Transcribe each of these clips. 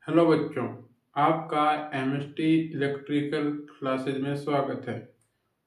Hello बच्चों, आपका MST electrical classes में स्वागत है।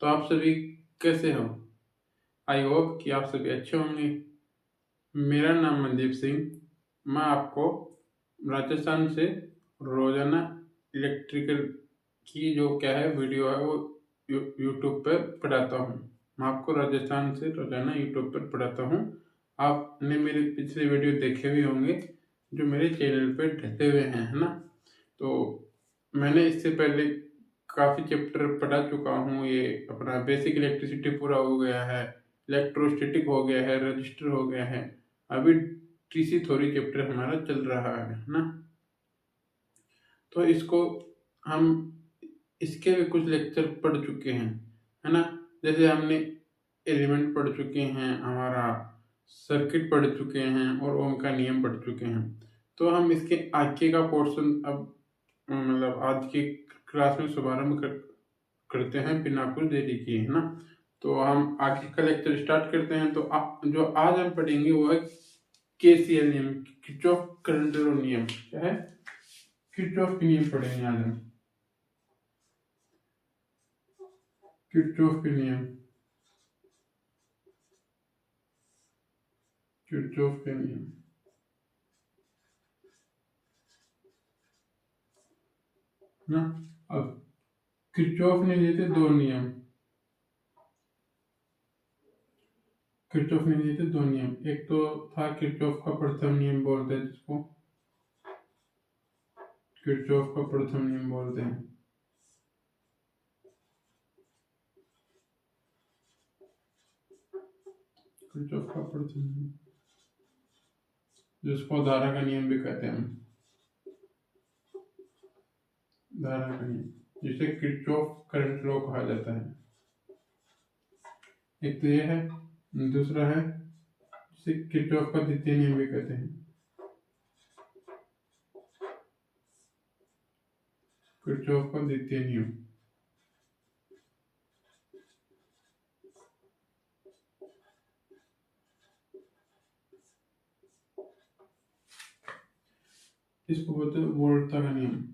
तो आप सभी कैसे हो? आई होप कि आप सभी अच्छे होंगे। मेरा नाम मनदीप सिंह। मैं आपको राजस्थान से रोजाना इलेक्ट्रिकल की जो क्या है वीडियो है वो यूट्यूब पर पढ़ाता हूँ। मैं आपको राजस्थान से रोजाना यूट्यूब पर पढ़ाता हूँ। आपने मेरे पिछले वीडियो देखे भी होंगे जो मेरे चैनल पर डले हुए हैं, है ना? तो मैंने इससे पहले काफ़ी चैप्टर पढ़ा चुका हूँ। ये अपना बेसिक इलेक्ट्रिसिटी पूरा हो गया है, इलेक्ट्रोस्टैटिक हो गया है, रजिस्टर हो गया है। अभी टीसी थ्योरी चैप्टर हमारा चल रहा है ना? तो इसको हम इसके भी कुछ लेक्चर पढ़ चुके हैं, है ना? जैसे हमने एलिमेंट पढ़ चुके हैं, हमारा सर्किट पढ़ चुके हैं और ओम का नियम पढ़ चुके हैं। तो हम इसके आगे का पोर्शन अब मतलब आज की क्लास में शुभारंभ करते हैं बिना कुछ देरी किए, है ना? तो हम आगे का लेक्चर स्टार्ट करते हैं। तो जो आज हम पढ़ेंगे वो है केसीएल नियम, किरचॉफ करंट लॉ नियम। क्या है? किरचॉफ के नियम पढ़ेंगे आज हम। किरचॉफ के नियम, किरचॉफ के नियम ना। अब किरचॉफ ने दिए थे दो नियम। किरचॉफ ने दिए थे दो नियम। एक तो था किरचॉफ का प्रथम नियम बोलते हैं, जिसको किरचॉफ का प्रथम नियम बोलते हैं। किरचॉफ का प्रथम नियम, जिसको धारा का नियम भी कहते हैं। धारा का नियम, जिसे किरचॉफ करंट लॉ कहा जाता है। एक तो ये है, दूसरा है जिसे किरचॉफ का द्वितीय नियम भी कहते हैं। किरचॉफ का द्वितीय नियम। इसको बोलते हैं वोल्टा का नियम।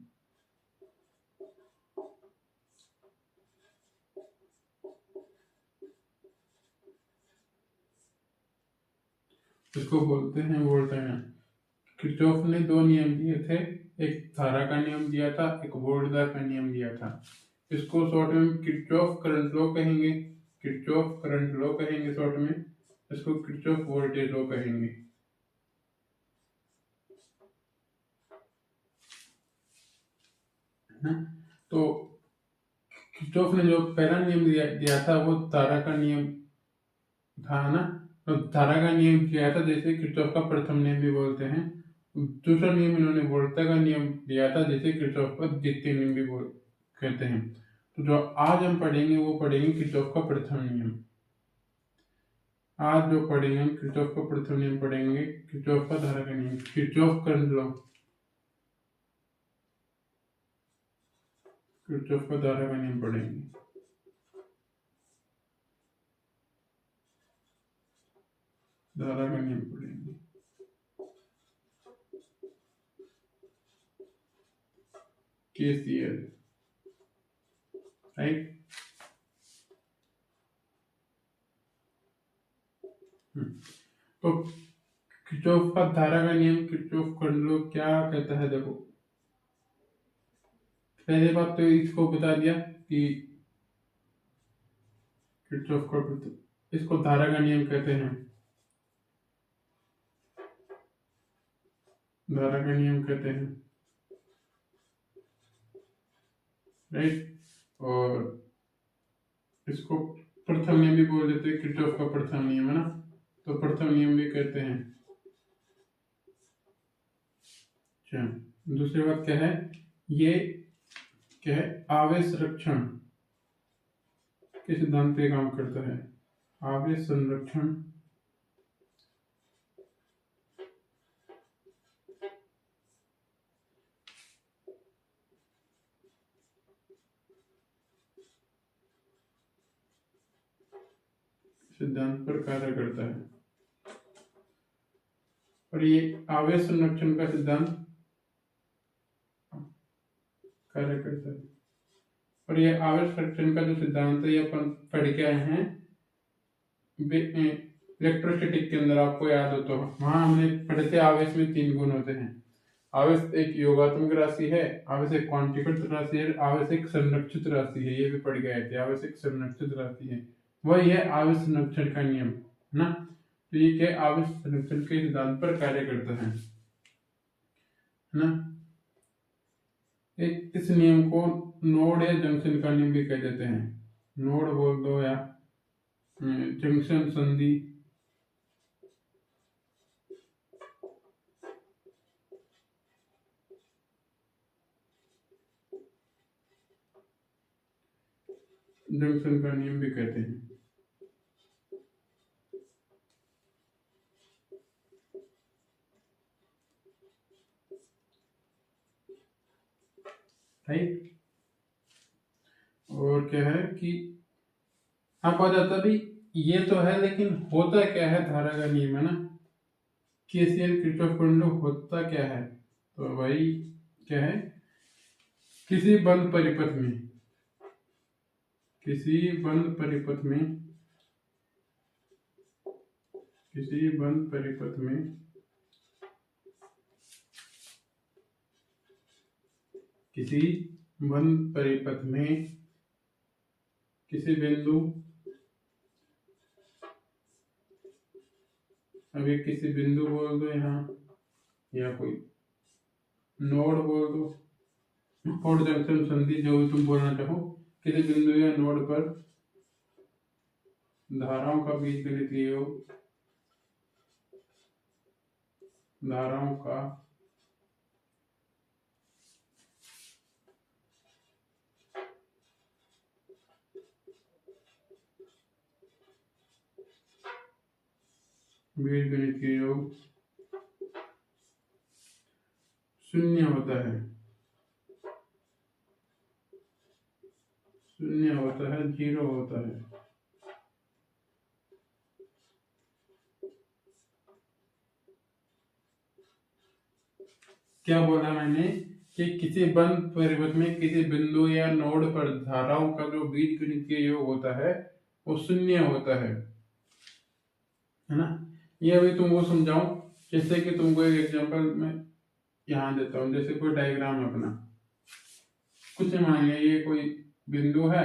इसको बोलते हैं वोल्टा का। किरचॉफ ने दो नियम दिए थे, एक धारा का नियम दिया था, एक वोल्टा का नियम दिया था। इसको शॉर्ट में किरचॉफ करंट लॉ कहेंगे, किरचॉफ करंट लॉ कहेंगे शॉर्ट में। इसको किरचॉफ वोल्टेज लॉ कहेंगे। तो किरचॉफ ने जो पहला नियम दिया था वो धारा का नियम था ना। तो धारा का नियम किया था, जैसे किरचॉफ का प्रथम नियम भी बोलते हैं। दूसरा नियम इन्होंने वोल्टा का नियम दिया था, जैसे किरचॉफ का द्वितीय नियम भी कहते हैं। तो जो आज हम पढ़ेंगे वो पढ़ेंगे किरचॉफ का प्रथम नियम। आज जो पढ़ेंगे हम किरचॉफ का प्रथम नियम पढ़ेंगे, किरचॉफ का धारा का नियम, किरचॉफ करंट लॉ, किरचॉफ का धारा का नियम पढ़ेंगे। धारा का नियम पढ़ेंगे। KCL, right. तो किरचॉफ का धारा का नियम, किरचॉफ करंट लॉ क्या कहता है? देखो, पहले बात तो इसको बता दिया कि किरचॉफ का, इसको धारा का नियम कहते हैं। धारा का नियम कहते हैं, राइट। और इसको प्रथम नियम भी बोल देते हैं, किरचॉफ का प्रथम नियम, है ना? तो प्रथम नियम भी कहते हैं। अच्छा, दूसरी बात क्या है? ये क्या है? आवेश संरक्षण के सिद्धांत पे काम करता है। आवेश संरक्षण सिद्धांत पर कार्य करता है। और ये आवेश संरक्षण का सिद्धांत कार्य करता है। और ये आवेश फ्रैक्शन का जो सिद्धांत है ये अपन पढ़ के आए हैं इलेक्ट्रोस्टैटिक के अंदर, आपको याद हो तो वहां हमने पढ़े थे आवेश में 3 गुण होते हैं। आवेश एक योगात्मक राशि है, आवेश एक क्वांटीकृत राशि है, आवेश एक संरक्षित राशि है। ये भी पढ़ गए थे, आवेश एक संरक्षित राशि है। वही है आवेश संरक्षण का नियम, है ना। तो ये क्या आवेश संरक्षण के सिद्धांत पर कार्य करता है ना। इस नियम को नोड या जंक्शन का नियम भी कह देते हैं। नोड बोल दो या जंक्शन संधि, जंक्शन का नियम भी कहते हैं। राइट। और क्या है कि आप आ जाता भी ये तो है, लेकिन होता क्या है धारा का नियम, है ना। केसीएल किरचॉफ करंट लॉ होता क्या है, तो भाई क्या है, किसी बंद परिपथ में, किसी बंद परिपथ में, किसी बंद परिपथ में किसी बंद परिपथ में किसी बिंदु, अभी किसी बिंदु बोल दो यहाँ, या कोई नोड बोल दो, नोड जंक्शन संधि, जो भी तुम बोलना चाहो, किसी बिंदु या नोड पर धाराओं का बीजगणितीय योग, धाराओं का बीजगणितीय योग शून्य होता है, शून्य होता है, 0 होता है। क्या बोला मैंने कि किसी बंद परिपथ में किसी बिंदु या नोड पर धाराओं का जो बीजगणितीय योग होता है वो शून्य होता है ना। ये अभी तुमको समझाऊं, जैसे कि तुमको एक एग्जांपल मैं यहाँ देता हूँ। जैसे कोई डायग्राम है अपना, कुछ मान लिया ये कोई बिंदु है,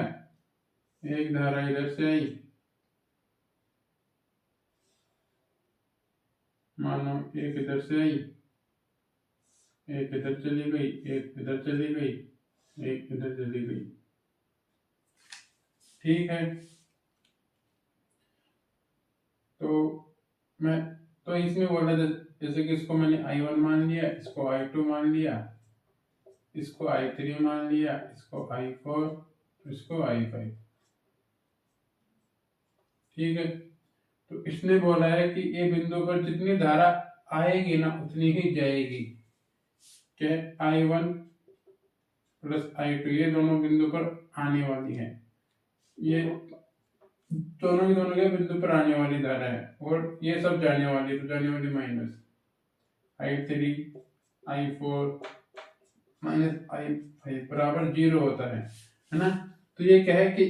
एक धारा इधर से आई, मानो एक इधर से आई, एक इधर चली गई, एक इधर चली गई, एक इधर चली गई, ठीक है। तो इसमें बोला जैसे कि इसको मैंने I1 मान लिया, इसको I2 मान लिया, इसको I3 मान लिया, इसको I4, इसको I5, ठीक है। तो इसने बोला है कि ये बिंदु पर जितनी धारा आएगी ना उतनी ही जाएगी। क्या I1 प्लस I2 ये दोनों बिंदु पर आने वाली है, ये दोनों ही दोनों के बिंदु पर आने वाली धारा है, और ये सब जाने वाली, तो जाने वाली minus I3 I4 minus I5 बराबर 0 होता है ना। तो ये क्या है कि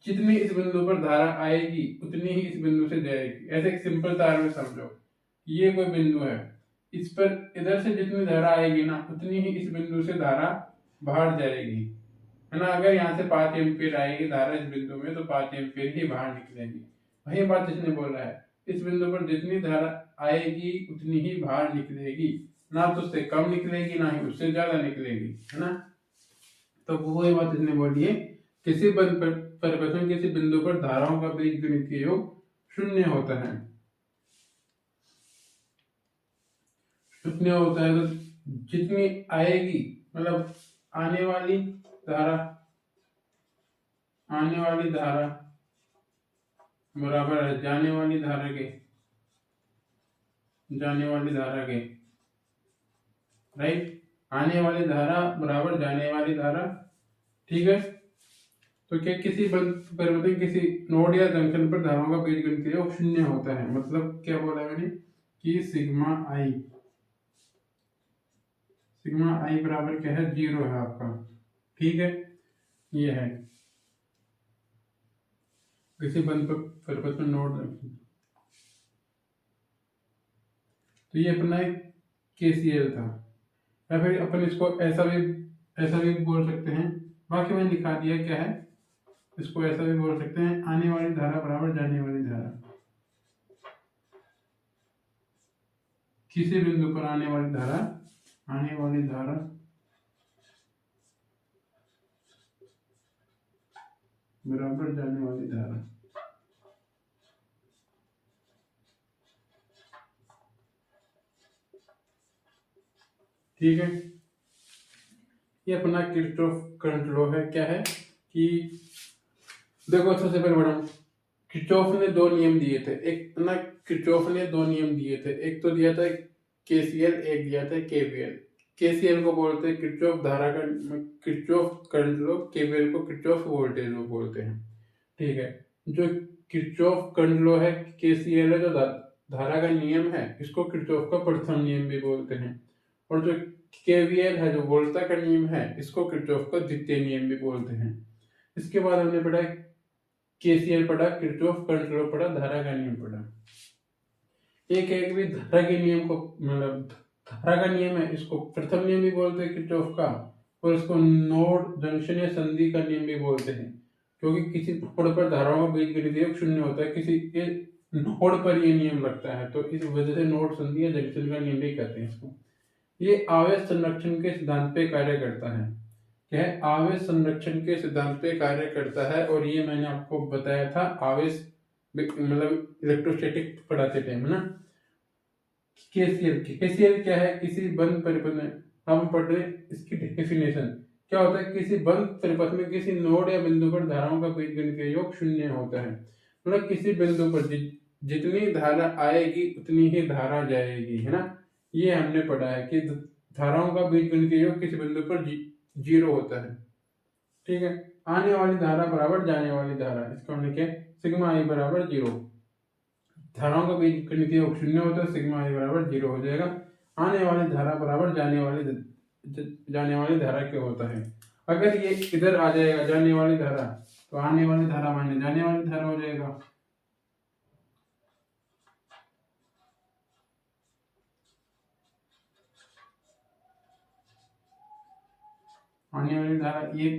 जितनी इस बिंदु पर धारा आएगी उतनी ही इस बिंदु से जाएगी। ऐसे एक सिंपल तार में समझो, ये कोई बिंदु है, इस पर इधर से जितनी धारा आएगी ना उतनी ही इस बिंदु से धारा बाहर जाएगी, है ना। अगर यहाँ से 5 एम्पीयर आएगी धारा इस बिंदु में, तो 5 एम्पीयर ही बाहर निकलेगी। वही बात इसने बोला है, इस बिंदु पर जितनी धारा आएगी उतनी ही बाहर निकलेगी, ना तो उससे कम निकलेगी ना ही उससे ज्यादा निकलेगी, है ना। तो वही बात इसने बोली है, किसी परिपथ में किसी बिंदु पर धाराओं का बीजगणितीय योग शून्य होता है, शून्य होता है। तो जितनी आएगी मतलब आने वाली धारा बराबर है जाने वाली धारा के, राइट। आने वाली धारा बराबर जाने वाली धारा, ठीक है। तो क्या किसी परिपथ में किसी नोड या जंक्शन पर धाराओं का बीजगणितीय योग शून्य होता है। मतलब क्या बोला मैंने कि सिग्मा सिग्मा आई बराबर क्या है, 0 है आपका। ठीक है, ये है किसी बंद परिपथ में नोड। तो ये अपना एक KCL था, या फिर अपन इसको ऐसा भी बोल सकते हैं, बाकी मैंने दिखा दिया क्या है। इसको ऐसा भी बोल सकते हैं, आने वाली धारा बराबर जाने वाली धारा। किसी बिंदु पर आने वाली धारा बराबर जाने वाली धारा। ठीक है, ये अपना किरचॉफ करंट लॉ है। क्या है कि देखो, सबसे पहले बड़ा किरचॉफ ने दो नियम दिए थे। एक ना, किरचॉफ ने दो नियम दिए थे, एक तो दिया था KCL, एक दिया था KVL। KCL को बोलते हैं किरचॉफ धारा का, किरचॉफ करंट लॉ। KVL को किरचॉफ वोल्टेज लॉ बोलते हैं। ठीक है, जो किरचॉफ करंट लॉ है, KCL है जो धारा का नियम है, इसको किरचॉफ का प्रथम नियम भी बोलते हैं। और जो KVL है, जो वोल्टा का नियम है, इसको किरचॉफ का द्वितीय नियम भी बोलते हैं। इसके बाद हमने पढ़ा KCL पढ़ा, किरचॉफ करंट लॉ पढ़ा, धारा का नियम पढ़ा। एक है कि धारा के नियम को, मतलब धारा का नियम है, इसको प्रथम नियम भी बोलते हैं किरचॉफ का, और इसको नोड जंक्शन या संधि का नियम भी बोलते हैं। क्योंकि किसी नोड पर धाराओं का बीजगणितीय योग शून्य होता है, किसी के नोड पर ये नियम लगता है, तो इस वजह से नोड संधि या जंक्शन का नियम भी कहते हैं इसको। ये आवेश संरक्षण के सिद्धांत पे कार्य करता है। क्या है, आवेश संरक्षण के सिद्धांत पे कार्य करता है। और ये मैंने आपको बताया था आवेश, मतलब इलेक्ट्रोस्टैटिक पढ़ाते टाइम, है ना। KCL क्या है, किसी बंद परिपथ में, हम पढ़ रहे इसकी डेफिनेशन क्या होता है। किसी बंद परिपथ में किसी नोड या बिंदु पर धाराओं का बीजगणितीय योग शून्य होता है। मतलब किसी बिंदु पर जितनी धारा आएगी उतनी ही धारा जाएगी, है ना। ये हमने पढ़ा है कि धाराओं का बीजगणितीय योग किसी बिंदु पर 0 होता है। ठीक है, आने वाली धारा बराबर जाने वाली धारा, इसका हमने क्या, सिग्मा आई बराबर 0। धाराओं का बीजगणितीय योग शून्य होता है, सिग्मा आई बराबर 0 हो जाएगा। आने वाली धारा बराबर जाने वाली धारा क्यों होता है। अगर ये इधर आ जाएगा जाने वाली धारा, तो आने वाली धारा माने जाने वाली धारा हो जाएगा। आने वाली धारा, ये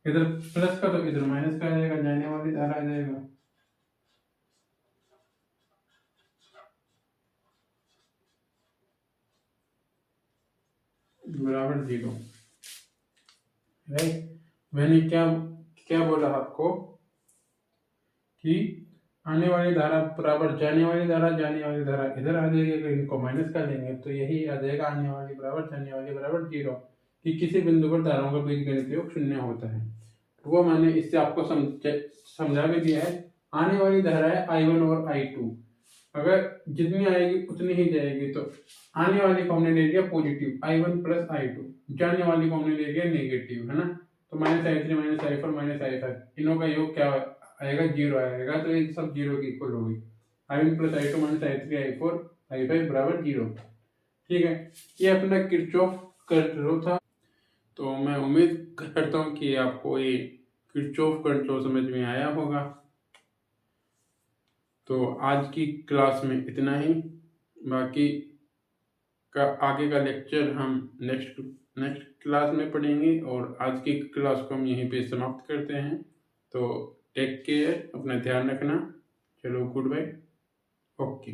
इधर प्लस का तो इधर माइनस का आ जाएगा, जाने वाली धारा आ जाएगा। बराबर 0। राइट, मैंने क्या क्या बोला आपको कि आने वाली धारा बराबर जाने वाली धारा इधर आ जाएगी। अगर इनको माइनस कर देंगे तो यही आ जाएगा, आने वाली बराबर जाने वाली बराबर 0। कि किसी बिंदु पर धाराओं का बीजगणितीय योग शून्य होता है। वो मैंने इससे आपको समझा भी दिया है। आने वाली धारा है I1 और I2, अगर जितनी आएगी उतनी ही जाएगी। तो आने वाली को हमने ले लिया पॉजिटिव, I1 प्लस I2। जाने वाली को हमने ले लिया नेगेटिव, है ना। तो -I3 -I4 -I5, इनों का योग क्या आएगा, 0 आएगा। तो ये सब 0 की इक्वल होगी। I1 plus I2 -I3 I4 I5 बराबर 0। ठीक है, ये अपना किरचॉफ करंट लॉ था। तो मैं उम्मीद करता हूँ कि आपको ये किरचॉफ करंट लॉ समझ में आया होगा। तो आज की क्लास में इतना ही। बाकी का आगे का लेक्चर हम नेक्स्ट क्लास में पढ़ेंगे, और आज की क्लास को हम यहीं पे समाप्त करते हैं। तो टेक केयर, अपना ध्यान रखना। चलो, गुड बाय, ओके।